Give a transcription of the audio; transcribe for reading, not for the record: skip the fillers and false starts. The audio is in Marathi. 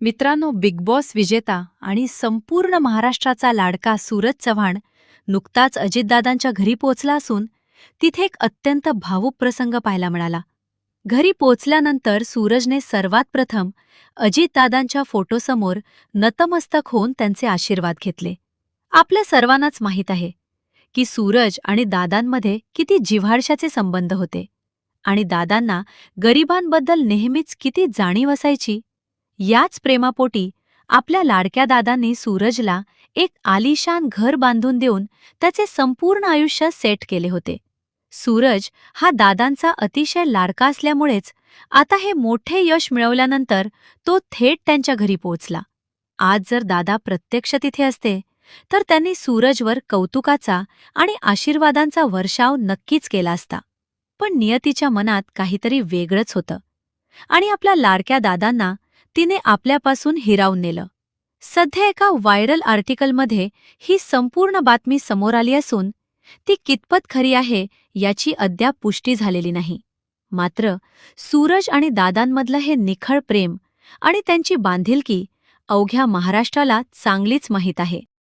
मित्रांनो, बिग बॉस विजेता आणि संपूर्ण महाराष्ट्राचा लाडका सूरज चव्हाण नुकताच अजितदादांच्या घरी पोचला असून तिथे एक अत्यंत भावूक प्रसंग पाहायला मिळाला. घरी पोचल्यानंतर सूरजने सर्वात प्रथम अजितदादांच्या फोटोसमोर नतमस्तक होऊन त्यांचे आशीर्वाद घेतले. आपल्या सर्वांनाच माहीत आहे की सूरज आणि दादांमध्ये किती जिव्हाळ्याचे संबंध होते आणि दादांना गरिबांबद्दल नेहमीच किती जाणीव असायची. याच प्रेमापोटी आपल्या लाडक्या दादांनी सूरजला एक आलिशान घर बांधून देऊन त्याचे संपूर्ण आयुष्य सेट केले होते. सूरज हा दादांचा अतिशय लाडका असल्यामुळेच आता हे मोठे यश मिळवल्यानंतर तो थेट त्यांच्या घरी पोहोचला. आज जर दादा प्रत्यक्ष तिथे असते तर त्यांनी सूरजवर कौतुकाचा आणि आशीर्वादांचा वर्षाव नक्कीच केला असता. पण नियतीच्या मनात काहीतरी वेगळंच होतं आणि आपल्या लाडक्या दादांना तिने आपल्यापासून हिरावून नेलं. सध्या एका व्हायरल आर्टिकलमध्ये ही संपूर्ण बातमी समोर आली असून ती कितपत खरी आहे याची अद्याप पुष्टी झालेली नाही. मात्र सूरज आणि दादांमधलं हे निखळ प्रेम आणि त्यांची बांधिलकी अवघ्या महाराष्ट्राला चांगलीच माहीत आहे.